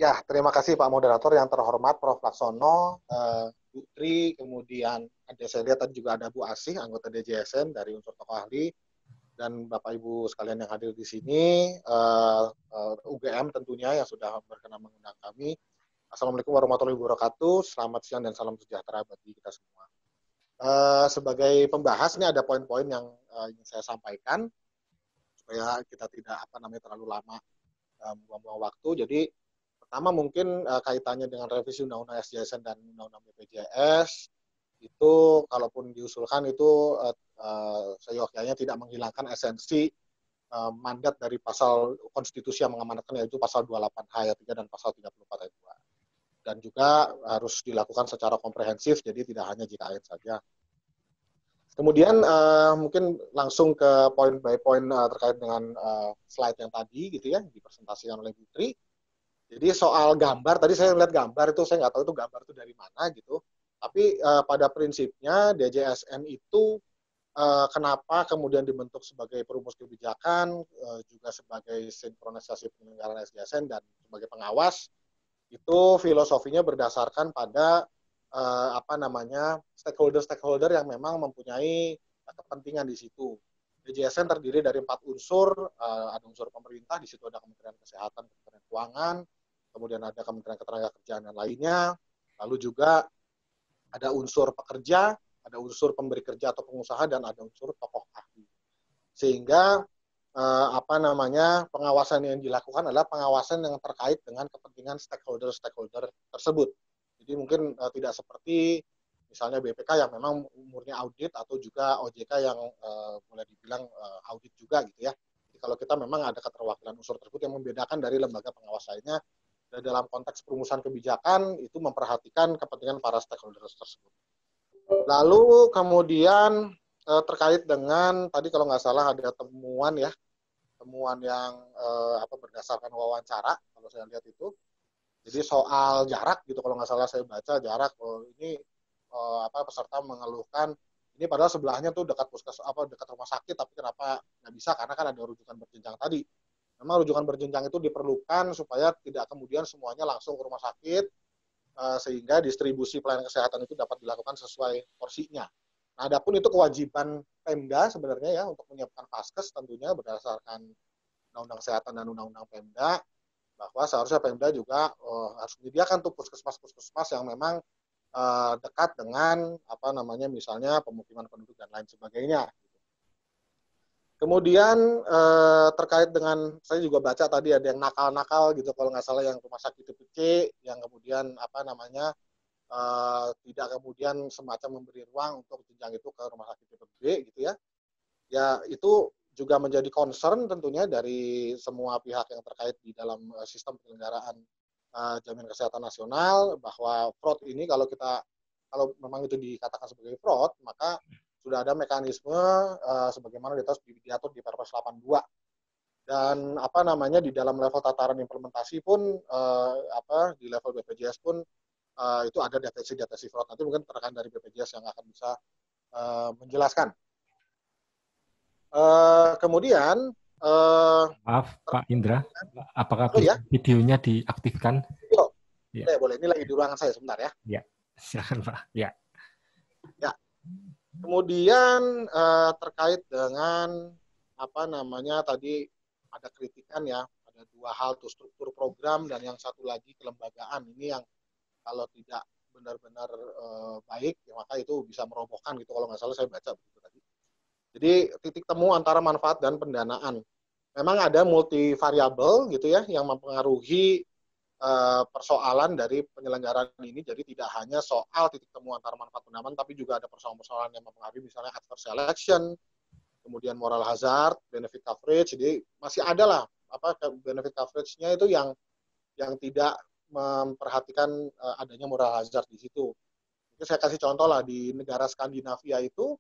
Ya, terima kasih Pak Moderator yang terhormat Prof. Laksono, Bu Tri, kemudian ada saya lihat tadi juga ada Bu Asih, anggota DJSN dari unsur tokoh ahli, dan Bapak Ibu sekalian yang hadir di sini, UGM tentunya yang sudah berkenan mengundang kami. Assalamualaikum warahmatullahi wabarakatuh, selamat siang dan salam sejahtera bagi kita semua. Sebagai pembahas, ini ada poin-poin yang ingin saya sampaikan, supaya kita tidak terlalu lama membuang waktu. Jadi pertama mungkin kaitannya dengan revisi Undang-Undang SJSN dan Undang-Undang BPJS, itu kalaupun diusulkan itu seyogyanya tidak menghilangkan esensi mandat dari pasal konstitusi yang mengamanatkan, yaitu pasal 28H ayat 3 dan pasal 34 ayat 2. Dan juga harus dilakukan secara komprehensif, jadi tidak hanya JKN saja. Kemudian mungkin langsung ke poin by poin terkait dengan slide yang tadi gitu ya, dipresentasikan oleh Bu Tri. Jadi soal gambar, tadi saya lihat gambar itu, saya nggak tahu itu gambar itu dari mana gitu. Tapi pada prinsipnya DJSN itu kenapa kemudian dibentuk sebagai perumus kebijakan, juga sebagai sinkronisasi penyelenggaraan SJSN dan sebagai pengawas, itu filosofinya berdasarkan pada stakeholder-stakeholder yang memang mempunyai kepentingan di situ. DJSN terdiri dari 4 unsur, ada unsur pemerintah, di situ ada Kementerian Kesehatan, Kementerian Keuangan, kemudian ada Kementerian Ketenagakerjaan dan lainnya, lalu juga ada unsur pekerja, ada unsur pemberi kerja atau pengusaha, dan ada unsur tokoh ahli. Sehingga pengawasan yang dilakukan adalah pengawasan yang terkait dengan kepentingan stakeholder-stakeholder tersebut. Jadi mungkin tidak seperti misalnya BPK yang memang umurnya audit, atau juga OJK yang boleh dibilang audit juga gitu ya. Jadi kalau kita memang ada keterwakilan unsur tersebut yang membedakan dari lembaga pengawas lainnya, dan dalam konteks perumusan kebijakan itu memperhatikan kepentingan para stakeholder tersebut. Lalu kemudian terkait dengan tadi kalau nggak salah ada temuan yang berdasarkan wawancara, kalau saya lihat itu. Jadi soal jarak gitu, kalau nggak salah saya baca jarak, ini peserta mengeluhkan ini padahal sebelahnya tuh dekat dekat rumah sakit, tapi kenapa nggak bisa, karena kan ada rujukan berjenjang tadi. Memang rujukan berjenjang itu diperlukan supaya tidak kemudian semuanya langsung ke rumah sakit, sehingga distribusi pelayanan kesehatan itu dapat dilakukan sesuai porsinya. Nah, adapun itu kewajiban Pemda sebenarnya ya untuk menyiapkan Paskes, tentunya berdasarkan Undang-Undang Kesehatan dan Undang-Undang Pemda, bahwa seharusnya Pemda juga harus menyediakan tuh puskesmas yang memang dekat dengan misalnya pemukiman penduduk dan lain sebagainya. Kemudian terkait dengan, saya juga baca tadi ada yang nakal-nakal gitu, kalau nggak salah yang rumah sakit tipe C, yang kemudian tidak kemudian semacam memberi ruang untuk jenjang itu ke rumah sakit tipe B gitu ya. Ya itu juga menjadi concern tentunya dari semua pihak yang terkait di dalam sistem penyelenggaraan jaminan kesehatan nasional, bahwa fraud ini kalau memang itu dikatakan sebagai fraud, maka sudah ada mekanisme sebagaimana diatur di Perpres 82. Dan di dalam level tataran implementasi pun di level BPJS pun itu ada deteksi fraud. Nanti mungkin rekan dari BPJS yang akan bisa menjelaskan. Kemudian maaf Pak Indra, apakah videonya diaktifkan? Ya. Boleh, ini lagi di ruangan saya sebentar ya. Ya, silakan Pak. Ya. Kemudian terkait dengan tadi ada kritikan ya, ada 2 hal tuh, struktur program dan yang satu lagi kelembagaan. Ini yang kalau tidak benar-benar baik, ya maka itu bisa merobohkan gitu, kalau nggak salah saya baca begitu tadi. Jadi titik temu antara manfaat dan pendanaan. Memang ada multivariabel gitu ya yang mempengaruhi persoalan dari penyelenggaraan ini. Jadi tidak hanya soal titik temu antara manfaat pendanaan, tapi juga ada persoalan-persoalan yang mempengaruhi misalnya adverse selection, kemudian moral hazard, benefit coverage. Jadi masih ada lah benefit coverage-nya itu yang tidak memperhatikan adanya moral hazard di situ. Jadi saya kasih contoh lah, di negara Skandinavia itu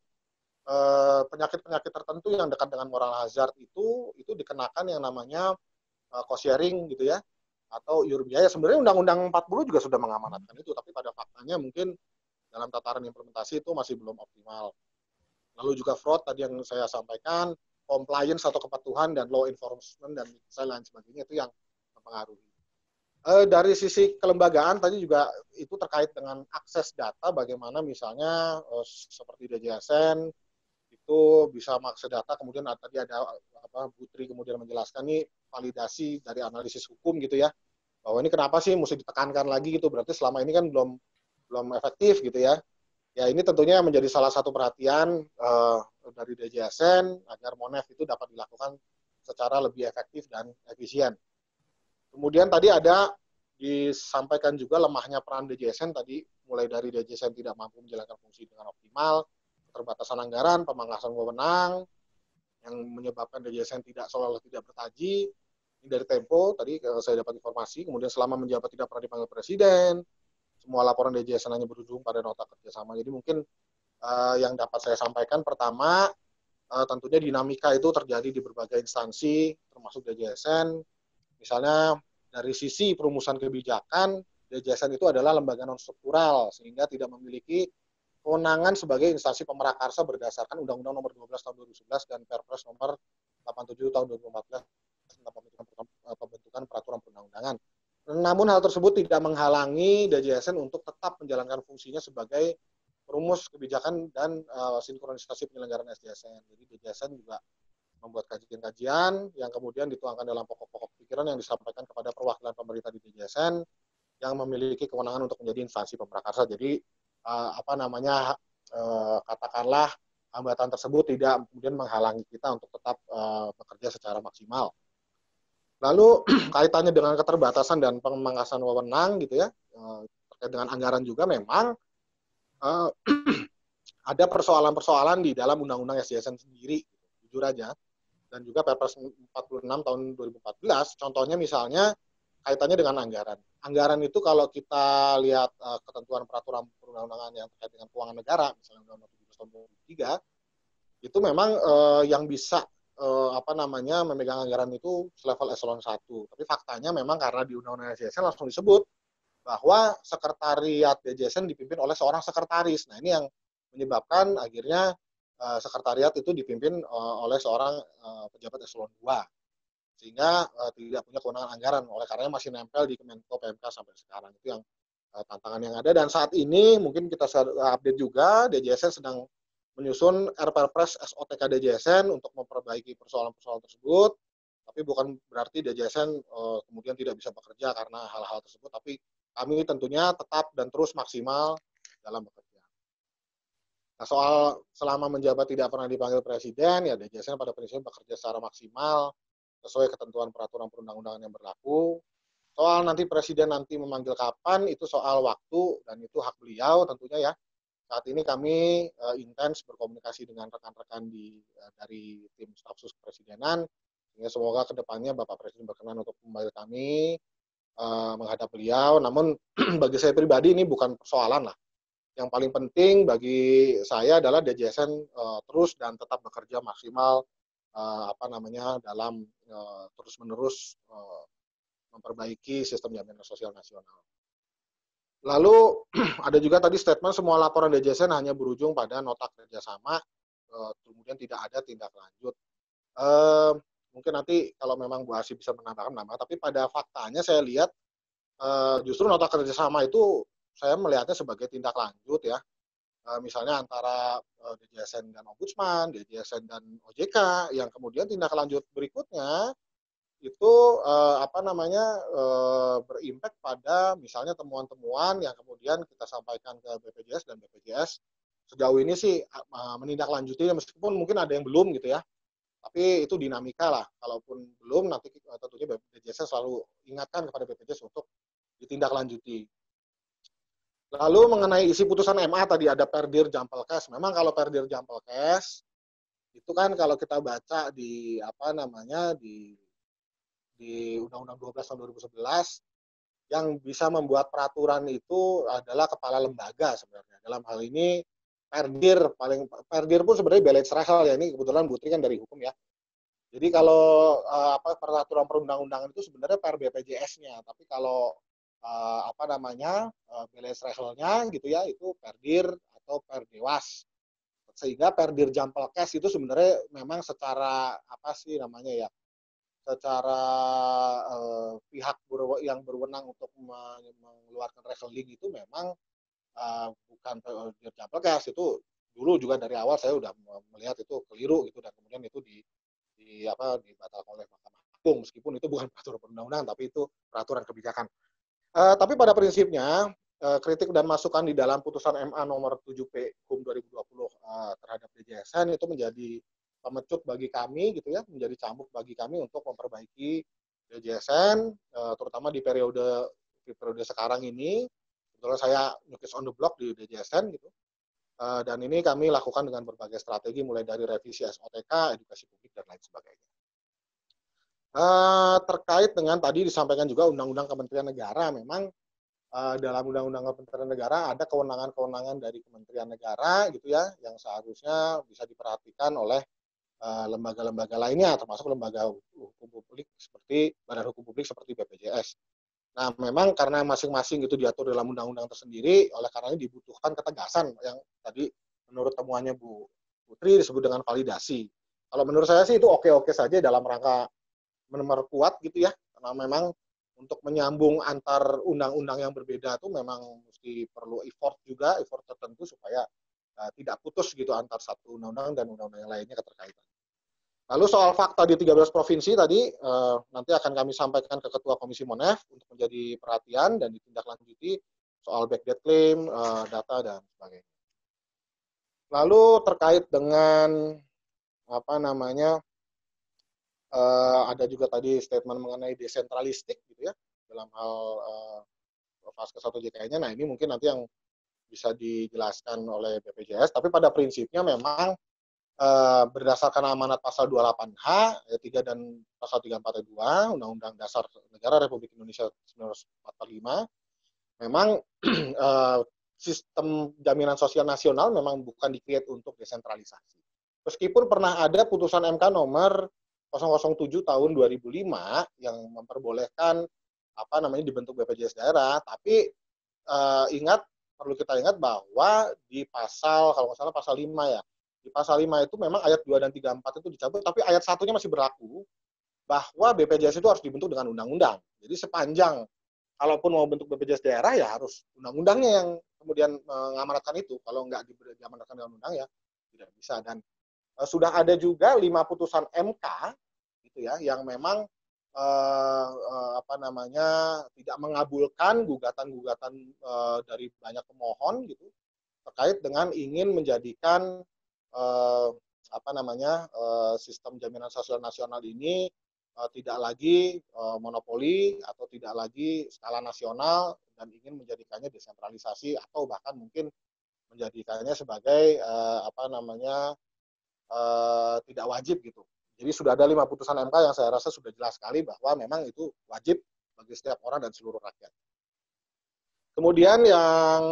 penyakit-penyakit tertentu yang dekat dengan moral hazard itu dikenakan yang namanya cost sharing gitu ya, atau iur biaya. Sebenarnya Undang-Undang 40 juga sudah mengamanatkan itu, tapi pada faktanya mungkin dalam tataran implementasi itu masih belum optimal. Lalu juga fraud tadi yang saya sampaikan, compliance atau kepatuhan, dan law enforcement dan lain sebagainya itu yang mempengaruhi. Dari sisi kelembagaan tadi juga itu terkait dengan akses data, bagaimana misalnya seperti DJSN itu bisa mengakses data, kemudian tadi ada Putri kemudian menjelaskan nih validasi dari analisis hukum gitu ya, bahwa ini kenapa sih mesti ditekankan lagi gitu, berarti selama ini kan belum efektif gitu ya. Ya ini tentunya menjadi salah satu perhatian dari DJSN agar Monef itu dapat dilakukan secara lebih efektif dan efisien. Kemudian tadi ada disampaikan juga lemahnya peran DJSN tadi, mulai dari DJSN tidak mampu menjalankan fungsi dengan optimal, keterbatasan anggaran, pemangkasan wewenang, yang menyebabkan DJSN seolah-olah tidak bertaji. Ini dari Tempo, tadi saya dapat informasi, kemudian selama menjabat tidak pernah dipanggil Presiden, semua laporan DJSN hanya berujung pada nota kerjasama. Jadi mungkin yang dapat saya sampaikan, pertama, tentunya dinamika itu terjadi di berbagai instansi, termasuk DJSN. Misalnya dari sisi perumusan kebijakan, DJSN itu adalah lembaga non-struktural, sehingga tidak memiliki kewenangan sebagai instansi pemerakarsa berdasarkan Undang-Undang Nomor 12 Tahun 2011 dan Perpres Nomor 87 Tahun 2014 tentang pembentukan peraturan perundang-undangan. Namun hal tersebut tidak menghalangi DJSN untuk tetap menjalankan fungsinya sebagai perumus kebijakan dan sinkronisasi penyelenggaraan SDSN. Jadi DJSN juga membuat kajian-kajian yang kemudian dituangkan dalam pokok-pokok pikiran yang disampaikan kepada perwakilan pemerintah di DJSN yang memiliki kewenangan untuk menjadi instansi pemerakarsa. Jadi katakanlah hambatan tersebut tidak kemudian menghalangi kita untuk tetap bekerja secara maksimal. Lalu kaitannya dengan keterbatasan dan pemangkasan wewenang gitu ya, terkait dengan anggaran juga memang ada persoalan-persoalan di dalam Undang-Undang SDSN sendiri, jujur aja. Dan juga Perpres 46 tahun 2014, contohnya misalnya kaitannya dengan anggaran. Anggaran itu kalau kita lihat ketentuan peraturan perundang-undangan yang terkait dengan keuangan negara, misalnya Undang-Undang 17 tahun 2003, itu memang yang bisa memegang anggaran itu selevel eselon 1. Tapi faktanya memang karena di Undang-Undang DJSN langsung disebut bahwa sekretariat DJSN dipimpin oleh seorang sekretaris. Nah ini yang menyebabkan akhirnya sekretariat itu dipimpin oleh seorang pejabat eselon 2, sehingga tidak punya kewenangan anggaran, oleh karenanya masih nempel di Kemenko PMK sampai sekarang. Itu yang tantangan yang ada, dan saat ini mungkin kita update juga, DJSN sedang menyusun RPRPres SOTK DJSN untuk memperbaiki persoalan-persoalan tersebut, tapi bukan berarti DJSN kemudian tidak bisa bekerja karena hal-hal tersebut, tapi kami tentunya tetap dan terus maksimal dalam bekerja. Nah, soal selama menjabat tidak pernah dipanggil Presiden, ya DJSN pada prinsipnya bekerja secara maksimal sesuai ketentuan peraturan perundang-undangan yang berlaku. Soal nanti Presiden nanti memanggil kapan, itu soal waktu dan itu hak beliau tentunya ya. Saat ini kami intens berkomunikasi dengan rekan-rekan dari tim staf sus kepresidenan, sehingga semoga kedepannya Bapak Presiden berkenan untuk memanggil kami menghadap beliau. Namun bagi saya pribadi ini bukan persoalan lah. Yang paling penting bagi saya adalah DJSN terus dan tetap bekerja maksimal dalam terus-menerus memperbaiki sistem jaminan sosial nasional. Lalu ada juga tadi statement semua laporan DJSN hanya berujung pada nota kerjasama, kemudian tidak ada tindak lanjut. Mungkin nanti kalau memang Bu Asih bisa menambahkan nama, tapi pada faktanya saya lihat justru nota kerjasama itu saya melihatnya sebagai tindak lanjut ya, misalnya antara DJSN dan Ombudsman, DJSN dan OJK, yang kemudian tindak lanjut berikutnya itu berimpact pada misalnya temuan-temuan yang kemudian kita sampaikan ke BPJS, dan BPJS sejauh ini sih menindaklanjuti, meskipun mungkin ada yang belum gitu ya, tapi itu dinamika lah. Kalaupun belum, nanti tentunya BPJS selalu ingatkan kepada BPJS untuk ditindaklanjuti. Lalu mengenai isi putusan MA tadi ada Perdir Jampelkes. Memang kalau Perdir Jampelkes itu kan kalau kita baca di di Undang-Undang 12 tahun 2011, yang bisa membuat peraturan itu adalah kepala lembaga sebenarnya. Dalam hal ini Perdir pun sebenarnya Beledsrehel ya, ini kebetulan Putri kan dari hukum ya. Jadi kalau peraturan perundang-undangan itu sebenarnya per BPJS-nya, tapi kalau Beledsrehelnya gitu ya, itu Perdir atau Perdewas. Sehingga Perdir Jampelkes itu sebenarnya memang secara secara pihak yang berwenang untuk mengeluarkan rekening itu memang bukan Dirjen Pelkes. Itu dulu juga dari awal saya udah melihat itu keliru gitu, dan kemudian itu dibatalkan oleh Mahkamah Agung, meskipun itu bukan peraturan perundang-undangan tapi itu peraturan kebijakan. Tapi pada prinsipnya kritik dan masukan di dalam putusan MA nomor 7P HUM 2020 terhadap DJSN itu menjadi pemecut bagi kami gitu ya, menjadi cambuk bagi kami untuk memperbaiki DJSN, terutama di periode sekarang ini. Kebetulan saya nyukis on the block di DJSN gitu. Dan ini kami lakukan dengan berbagai strategi, mulai dari revisi SOTK, edukasi publik, dan lain sebagainya. Terkait dengan tadi disampaikan juga Undang-Undang Kementerian Negara, memang dalam Undang-Undang Kementerian Negara ada kewenangan-kewenangan dari Kementerian Negara gitu ya, yang seharusnya bisa diperhatikan oleh lembaga-lembaga lainnya, termasuk lembaga hukum publik seperti Badan Hukum Publik seperti BPJS. Nah, memang karena masing-masing itu diatur dalam undang-undang tersendiri, oleh karenanya dibutuhkan ketegasan yang tadi menurut temuannya Bu Putri disebut dengan validasi. Kalau menurut saya sih itu oke-oke saja dalam rangka memperkuat gitu ya, karena memang untuk menyambung antar undang-undang yang berbeda itu memang mesti perlu effort tertentu supaya tidak putus gitu antar satu undang-undang dan undang-undang yang lainnya keterkaitan. Lalu soal fakta di 13 provinsi tadi, nanti akan kami sampaikan ke Ketua Komisi Monef untuk menjadi perhatian dan ditindaklanjuti soal backdate claim, data, dan sebagainya. Lalu terkait dengan ada juga tadi statement mengenai desentralistik gitu ya, dalam hal fase ke 1 JKN-nya. Nah, ini mungkin nanti yang bisa dijelaskan oleh BPJS, tapi pada prinsipnya memang berdasarkan amanat pasal 28H ayat 3 dan pasal 34 ayat 2 Undang-Undang Dasar Negara Republik Indonesia 1945, memang sistem jaminan sosial nasional memang bukan di-create untuk desentralisasi. Meskipun pernah ada putusan MK nomor 007 tahun 2005 yang memperbolehkan dibentuk BPJS daerah, tapi perlu kita ingat bahwa di pasal, kalau nggak salah pasal 5 ya, di pasal 5 itu memang ayat 2 dan 3, 4 itu dicabut, tapi ayat 1-nya masih berlaku, bahwa BPJS itu harus dibentuk dengan undang-undang. Jadi sepanjang, kalaupun mau bentuk BPJS daerah, ya harus undang-undangnya yang kemudian mengamanatkan itu. Kalau nggak diamanatkan dengan undang, ya tidak bisa. Dan sudah ada juga 5 putusan MK, gitu ya, yang memang tidak mengabulkan gugatan-gugatan dari banyak pemohon, gitu, terkait dengan ingin menjadikan sistem jaminan sosial nasional ini tidak lagi monopoli atau tidak lagi skala nasional, dan ingin menjadikannya desentralisasi atau bahkan mungkin menjadikannya sebagai tidak wajib gitu. Jadi sudah ada 5 putusan MK yang saya rasa sudah jelas sekali bahwa memang itu wajib bagi setiap orang dan seluruh rakyat. Kemudian yang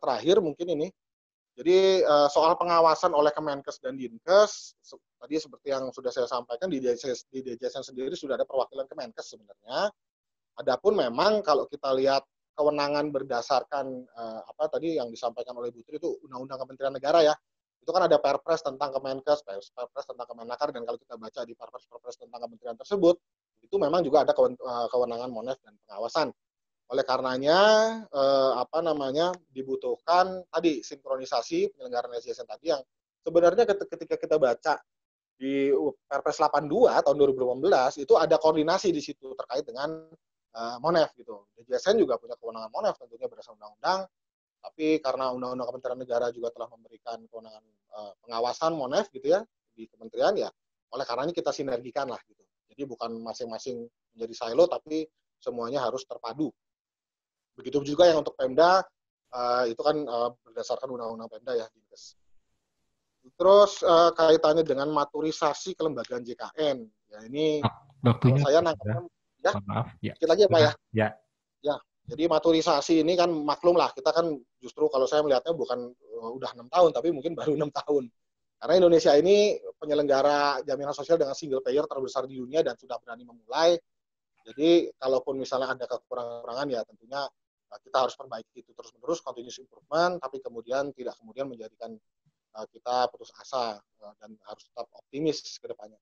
terakhir mungkin ini, jadi soal pengawasan oleh Kemenkes dan Dinkes, tadi seperti yang sudah saya sampaikan, di DJSN sendiri sudah ada perwakilan Kemenkes sebenarnya. Adapun memang kalau kita lihat kewenangan berdasarkan tadi yang disampaikan oleh Bu Tri itu Undang-Undang Kementerian Negara ya, itu kan ada Perpres tentang Kemenkes, Perpres tentang Kemenaker, dan kalau kita baca di Perpres tentang kementerian tersebut, itu memang juga ada kewenangan Monef dan pengawasan. Oleh karenanya dibutuhkan tadi sinkronisasi penyelenggaraan SJSN tadi, yang sebenarnya ketika kita baca di Perpres 82 tahun 2018 itu ada koordinasi di situ terkait dengan Monef gitu. DJSN juga punya kewenangan Monef tentunya berdasarkan undang-undang, tapi karena Undang-Undang Kementerian Negara juga telah memberikan kewenangan pengawasan Monef gitu ya di kementerian, ya oleh karenanya kita sinergikan lah gitu. Jadi bukan masing-masing menjadi silo, tapi semuanya harus terpadu. Begitu juga yang untuk Pemda, itu kan berdasarkan Undang-Undang Pemda ya, Dinkes. Terus kaitannya dengan maturisasi kelembagaan JKN, ya ini kalau saya nangkapnya, ya, maaf, ya. Sedikit lagi ya Pak ya. Ya. Jadi maturisasi ini kan maklum lah, kita kan justru kalau saya melihatnya bukan udah 6 tahun, tapi mungkin baru 6 tahun. Karena Indonesia ini penyelenggara jaminan sosial dengan single payer terbesar di dunia dan sudah berani memulai. Jadi kalaupun misalnya ada kekurangan ya tentunya kita harus perbaiki itu terus-menerus, continuous improvement, tapi kemudian tidak kemudian menjadikan kita putus asa dan harus tetap optimis ke depannya.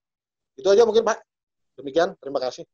Itu aja mungkin Pak. Demikian, terima kasih.